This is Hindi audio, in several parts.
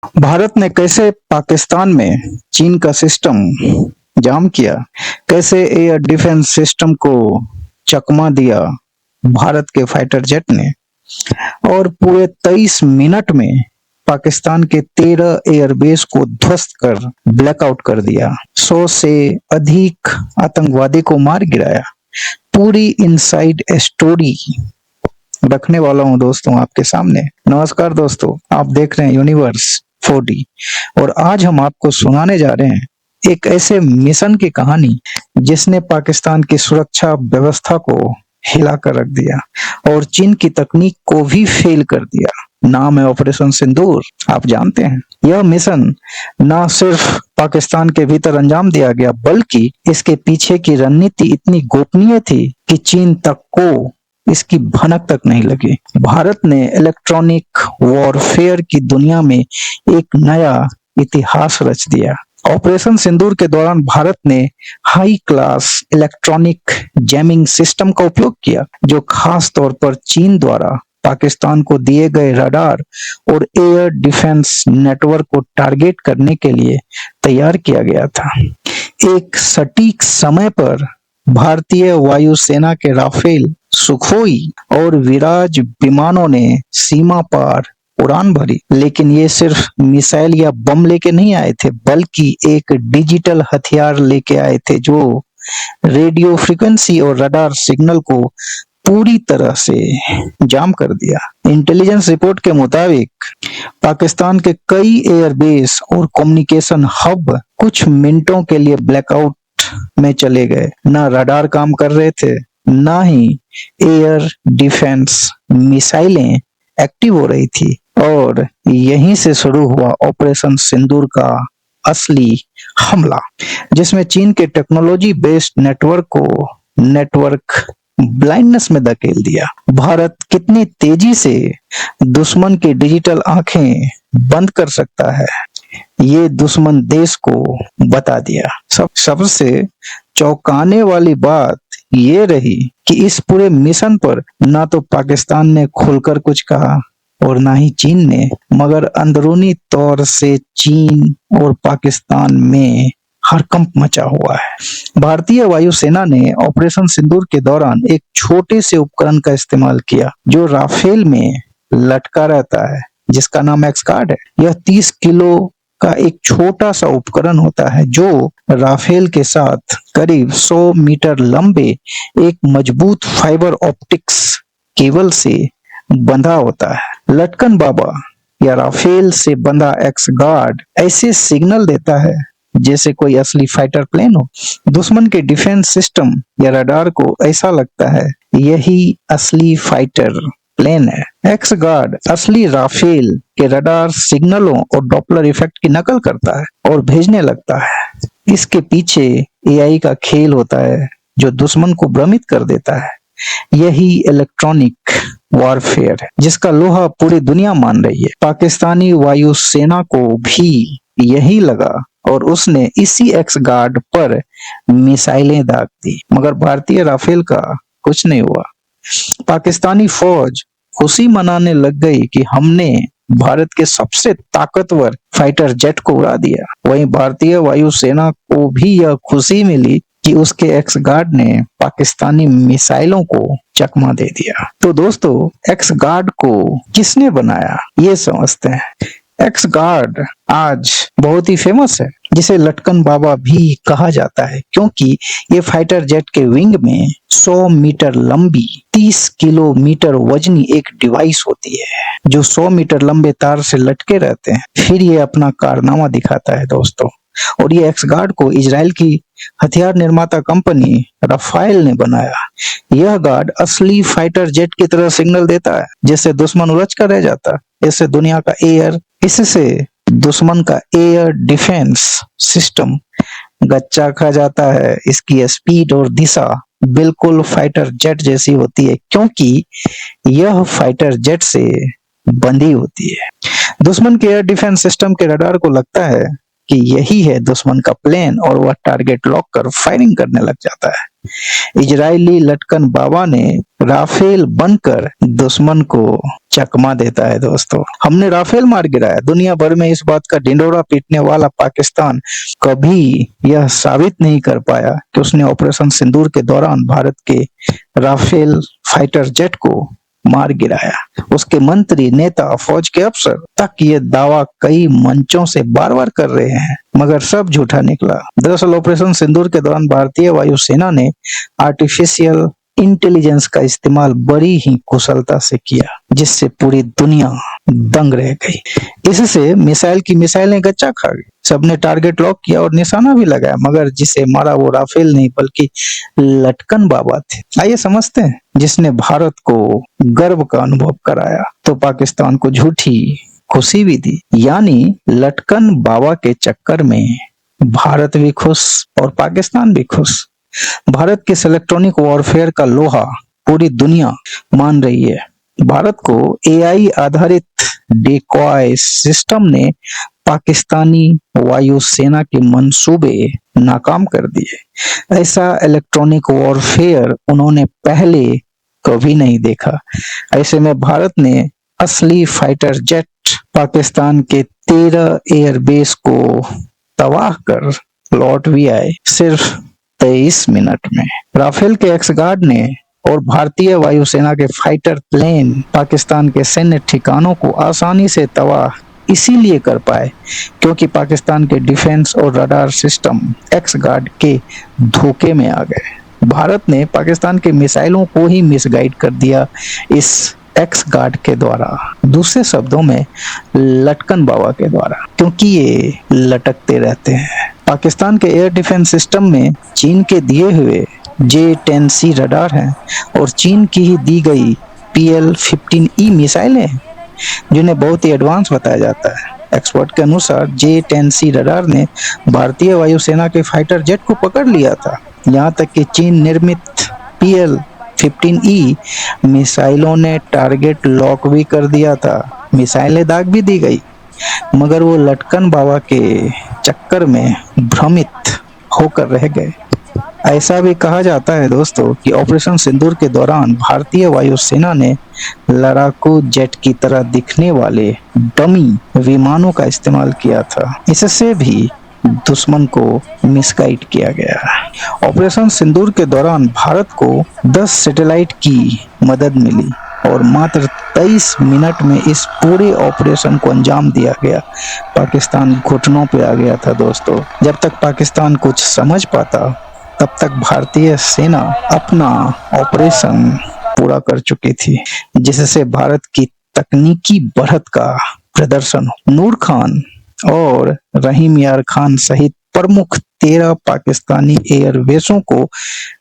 भारत ने कैसे पाकिस्तान में चीन का सिस्टम जाम किया, कैसे एयर डिफेंस सिस्टम को चकमा दिया भारत के फाइटर जेट ने, और पूरे 23 मिनट में पाकिस्तान के 13 एयरबेस को ध्वस्त कर ब्लैकआउट कर दिया, 100 से अधिक आतंकवादी को मार गिराया। पूरी इनसाइड स्टोरी रखने वाला हूं दोस्तों आपके सामने। नमस्कार दोस्तों, आप देख रहे हैं यूनिवर्स 4D और आज हम आपको सुनाने जा रहे हैं एक ऐसे मिशन की कहानी जिसने पाकिस्तान की सुरक्षा व्यवस्था को हिला कर रख दिया और चीन की तकनीक को भी फेल कर दिया। नाम है ऑपरेशन सिंदूर। आप जानते हैं यह मिशन ना सिर्फ पाकिस्तान के भीतर अंजाम दिया गया बल्कि इसके पीछे की रणनीति इतनी गोपनीय थी कि चीन तक को इसकी भनक तक नहीं लगी। भारत ने इलेक्ट्रॉनिक वॉरफेयर की दुनिया में एक नया इतिहास रच दिया। ऑपरेशन सिंदूर के दौरान भारत ने high class electronic jamming system का उपयोग किया, जो खास तौर पर चीन द्वारा पाकिस्तान को दिए गए रडार और एयर डिफेंस नेटवर्क को टारगेट करने के लिए तैयार किया गया था। एक सटीक समय पर भारतीय वायुसेना के राफेल, सुखोई और विराज विमानों ने सीमा पार उड़ान भरी, लेकिन ये सिर्फ मिसाइल या बम लेके नहीं आए थे बल्कि एक डिजिटल हथियार लेके आए थे जो रेडियो फ्रीक्वेंसी और रडार सिग्नल को पूरी तरह से जाम कर दिया। इंटेलिजेंस रिपोर्ट के मुताबिक पाकिस्तान के कई एयरबेस और कम्युनिकेशन हब कुछ मिनटों के लिए ब्लैकआउट में चले गए। ना रडार काम कर रहे थे, ना ही एयर डिफेंस मिसाइलें एक्टिव हो रही थी और यहीं से शुरू हुआ ऑपरेशन सिंदूर का असली हमला, जिसमें चीन के टेक्नोलॉजी बेस्ड नेटवर्क ब्लाइंडनेस में धकेल दिया। भारत कितनी तेजी से दुश्मन की डिजिटल आंखें बंद कर सकता है, ये दुश्मन देश को बता दिया। सबसे चौंकाने वाली बात ये रही कि इस पूरे मिशन पर ना तो पाकिस्तान ने खुलकर कुछ कहा और ना ही चीन ने, मगर अंदरूनी तौर से चीन और पाकिस्तान में हड़कंप मचा हुआ है। भारतीय वायुसेना ने ऑपरेशन सिंदूर के दौरान एक छोटे से उपकरण का इस्तेमाल किया जो राफेल में लटका रहता है, जिसका नाम एक्स गार्ड है। यह 30 किलो का एक छोटा सा उपकरण होता है जो राफेल के साथ करीब 100 मीटर लंबे एक मजबूत फाइबर ऑप्टिक्स केबल से बंधा होता है। लटकन बाबा या राफेल से बंधा एक्स गार्ड ऐसे सिग्नल देता है जैसे कोई असली फाइटर प्लेन हो। दुश्मन के डिफेंस सिस्टम या रडार को ऐसा लगता है यही असली फाइटर प्लेन है। एक्स गार्ड असली राफेल के रडार सिग्नलों और डॉपलर इफेक्ट की नकल करता है और भेजने लगता है। इसके पीछे एआई का खेल होता है जो दुश्मन को भ्रमित कर देता है। यही इलेक्ट्रॉनिक वॉरफेयर है जिसका लोहा पूरी दुनिया मान रही है। पाकिस्तानी वायुसेना को भी यही लगा और उसने इसी एक्स गार्ड पर मिसाइलें दाग दी, मगर भारतीय राफेल का कुछ नहीं हुआ। पाकिस्तानी फौज खुशी मनाने लग गई कि हमने भारत के सबसे ताकतवर फाइटर जेट को उड़ा दिया। वहीं भारतीय वायुसेना को भी यह खुशी मिली कि उसके एक्स गार्ड ने पाकिस्तानी मिसाइलों को चकमा दे दिया। तो दोस्तों, एक्स गार्ड को किसने बनाया ये समझते हैं। एक्स गार्ड आज बहुत ही फेमस है, जिसे लटकन बाबा भी कहा जाता है, क्योंकि ये फाइटर जेट के विंग में 100 मीटर लंबी 30 किलोमीटर वजनी एक डिवाइस होती है जो 100 मीटर लंबे तार से लटके रहते हैं। फिर ये अपना कारनामा दिखाता है दोस्तों। और ये एक्स गार्ड को इजराइल की हथियार निर्माता कंपनी राफेल ने बनाया। यह गार्ड असली फाइटर जेट की तरह सिग्नल देता है, जिससे दुश्मन उलझ कर रह जाता है। इससे दुश्मन का एयर डिफेंस सिस्टम गच्चा खा जाता है। इसकी स्पीड और दिशा बिल्कुल फाइटर जेट जैसी होती है, क्योंकि यह फाइटर जेट से बंधी होती है। दुश्मन के एयर डिफेंस सिस्टम के रडार को लगता है कि यही है दुश्मन का प्लेन और वह टारगेट लॉक कर फायरिंग करने लग जाता है। इजरायली लटकन बाबा ने राफेल बनकर दुश्मन को चकमा देता है। दोस्तों, हमने राफेल मार गिराया। दुनिया भर में इस बात का ढिंढोरा पीटने वाला पाकिस्तान कभी यह साबित नहीं कर पाया कि उसने ऑपरेशन सिंदूर के दौरान भारत के राफेल फाइटर जेट को मार गिराया। उसके मंत्री, नेता, फौज के अफसर तक ये दावा कई मंचों से बार बार कर रहे हैं, मगर सब झूठा निकला। दरअसल ऑपरेशन सिंदूर के दौरान भारतीय वायुसेना ने आर्टिफिशियल इंटेलिजेंस का इस्तेमाल बड़ी ही कुशलता से किया, जिससे पूरी दुनिया दंग रह गई। इससे मिसाइल की मिसाइलें गच्चा खा गई। सबने टारगेट लॉक किया और निशाना भी लगाया, मगर जिसे मारा वो राफेल नहीं बल्कि लटकन बाबा थे। आइए समझते हैं, जिसने भारत को गर्व का अनुभव कराया तो पाकिस्तान को झूठी खुशी भी दी। यानी लटकन बाबा के चक्कर में भारत भी खुश और पाकिस्तान भी खुश। भारत के इलेक्ट्रॉनिक वॉरफेयर का लोहा पूरी दुनिया मान रही है। भारत को एआई आधारित डेकॉय सिस्टम ने पाकिस्तानी वायुसेना के मंसूबे नाकाम कर दिए। ऐसा इलेक्ट्रॉनिक वॉरफेयर उन्होंने पहले कभी नहीं देखा। ऐसे में भारत ने असली फाइटर जेट पाकिस्तान के 13 एयरबेस को तबाह कर लौट भी आए, सिर्फ 23 मिनट में। राफेल के एक्स गार्ड ने और भारतीय वायुसेना के फाइटर प्लेन पाकिस्तान के सैन्य ठिकानों को आसानी से तबाह इसीलिए कर पाए क्योंकि पाकिस्तान के डिफेंस और रडार सिस्टम एक्स गार्ड के धोखे में आ गए। भारत ने पाकिस्तान के मिसाइलों को ही मिसगाइड कर दिया इस एक्स गार्ड के द्वारा, दूसरे शब्दों में लटकन बाबा के द्वारा, क्योंकि ये लटकते रहते हैं। पाकिस्तान के एयर डिफेंस सिस्टम में चीन के दिए हुए J-10C रडार हैं और चीन की ही दी गई PL-15E मिसाइलें हैं, जिन्हें बहुत ही एडवांस बताया जाता है। एक्सपर्ट के अनुसार J-10C रडार ने भारतीय वायुसेना के फाइटर जेट को पकड़ लिया था। यहाँ तक कि चीन निर्मित PL-15E मिसाइलों ने टारगेट लॉक भी कर दिया था, मिसाइलें दाग भी दी गई, मगर वो लटकन बाबा के चक्कर में भ्रमित होकर रह गए। ऐसा भी कहा जाता है दोस्तों कि ऑपरेशन सिंदूर के दौरान भारतीय वायुसेना ने लड़ाकू जेट की तरह दिखने वाले डमी विमानों का इस्तेमाल किया था। इससे भी दुश्मन को मिसगाइड किया गया। ऑपरेशन सिंदूर के दौरान भारत को 10 सैटेलाइट की मदद मिली और मात्र 23 मिनट में इस पूरे ऑपरेशन को अंजाम दिया गया। पाकिस्तान घुटनों पे आ गया था दोस्तों। जब तक पाकिस्तान कुछ समझ पाता तब तक भारतीय सेना अपना ऑपरेशन पूरा कर चुकी थी, जिससे भारत की तकनीकी बढ़त का प्रदर्शन हो। नूर खान और रहीम यार खान सहित प्रमुख 13 पाकिस्तानी एयरबेसों को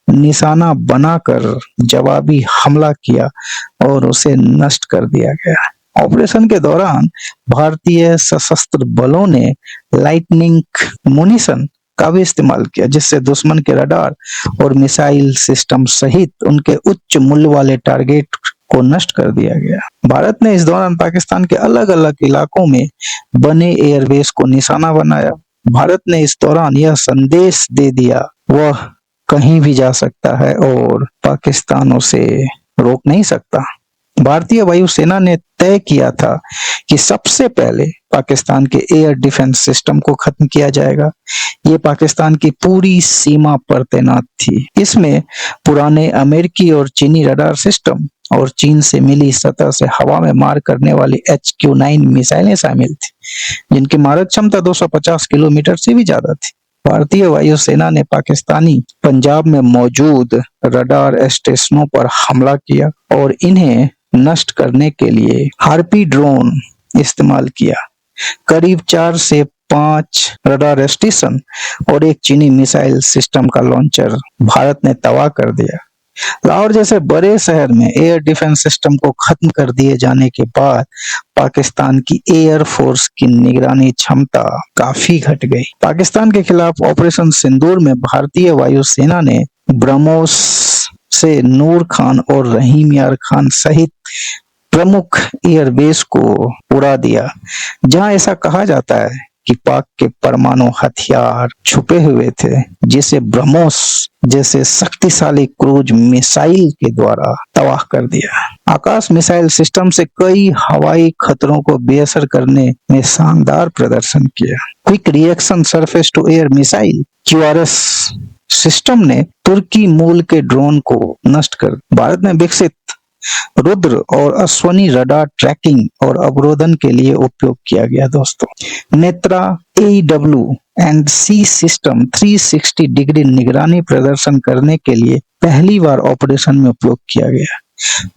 निशाना बनाकर जवाबी हमला किया और उसे नष्ट कर दिया गया। ऑपरेशन के दौरान भारतीय सशस्त्र बलों ने लाइटनिंग मुनिशन का भी इस्तेमाल किया, जिससे दुश्मन के रडार और मिसाइल सिस्टम सहित उनके उच्च मूल्य वाले टारगेट को नष्ट कर दिया गया। भारत ने इस दौरान पाकिस्तान के अलग अलग इलाकों में बने एयरबेस को निशाना बनाया। भारत ने इस दौरान यह संदेश दे दिया वह कहीं भी जा सकता है और पाकिस्तान उसे रोक नहीं सकता। भारतीय वायुसेना ने तय किया था कि सबसे पहले पाकिस्तान के एयर डिफेंस सिस्टम को खत्म किया जाएगा। ये पाकिस्तान की पूरी सीमा पर तैनात थी। इसमें पुराने अमेरिकी और चीनी रडार सिस्टम और चीन से मिली सतह से हवा में मार करने वाली HQ-9 मिसाइलें शामिल थी, जिनकी मारक क्षमता 250 किलोमीटर से भी ज्यादा थी। भारतीय वायुसेना ने पाकिस्तानी पंजाब में मौजूद रडार स्टेशनों पर हमला किया और इन्हें नष्ट करने के लिए हार्पी ड्रोन इस्तेमाल किया। करीब 4 से 5 रडार स्टेशन और एक चीनी मिसाइल सिस्टम का लॉन्चर भारत ने तबाह कर दिया। लाहौर जैसे बड़े शहर में एयर डिफेंस सिस्टम को खत्म कर दिए जाने के बाद पाकिस्तान की एयर फोर्स की निगरानी क्षमता काफी घट गई। पाकिस्तान के खिलाफ ऑपरेशन सिंदूर में भारतीय वायुसेना ने ब्रह्मोस से नूर खान और रहीम यार खान सहित प्रमुख एयरबेस को उड़ा दिया, जहां ऐसा कहा जाता है कि पाक के परमाणु हथियार छुपे हुए थे, जिसे ब्रह्मोस जैसे शक्तिशाली क्रूज मिसाइल के द्वारा तबाह कर दिया। आकाश मिसाइल सिस्टम से कई हवाई खतरों को बेअसर करने में शानदार प्रदर्शन किया। Quick reaction surface to air missile QRS system ने तुर्की मूल के ड्रोन को नष्ट कर भारत में विकसित रुद्र और अश्वनी रडार ट्रैकिंग और अवरोधन के लिए उपयोग किया गया। दोस्तों, Netra AEW and C system 360 degree निगरानी प्रदर्शन करने के लिए पहली बार ऑपरेशन में उपयोग किया गया।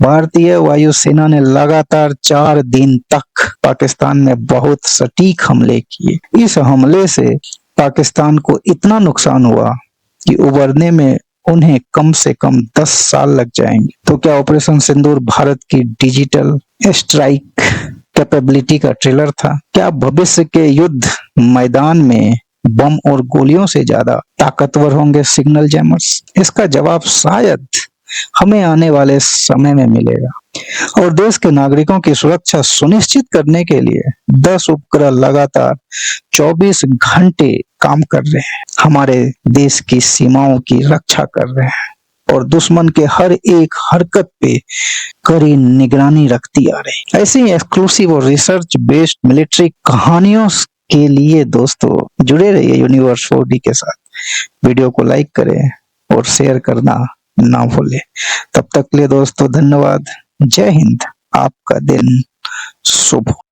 भारतीय वायुसेना ने लगातार 4 दिन तक पाकिस्तान में बहुत सटीक हमले किए। इस हमले से पाकिस्तान को इतना नुकसान हुआ कि उबरने में उन्हें कम से कम 10 साल लग जाएंगे। तो क्या ऑपरेशन सिंदूर भारत की डिजिटल स्ट्राइक कैपेबिलिटी का ट्रेलर था? क्या भविष्य के युद्ध मैदान में बम और गोलियों से ज्यादा ताकतवर होंगे सिग्नल जैमर्स? इसका जवाब शायद हमें आने वाले समय में मिलेगा। और देश के नागरिकों की सुरक्षा सुनिश्चित करने के लिए 10 उपग्रह लगातार 24 घंटे काम कर रहे हैं, हमारे देश की सीमाओं की रक्षा कर रहे हैं और दुश्मन के हर एक हरकत पे कड़ी निगरानी रखती आ रही। ऐसे ही एक्सक्लूसिव और रिसर्च बेस्ड मिलिट्री कहानियों के लिए दोस्तों जुड़े रहिए यूनिवर्स 4D के साथ। वीडियो को लाइक करें और शेयर करना ना भूलें। तब तक के लिए दोस्तों धन्यवाद। जय हिंद। आपका दिन शुभ हो।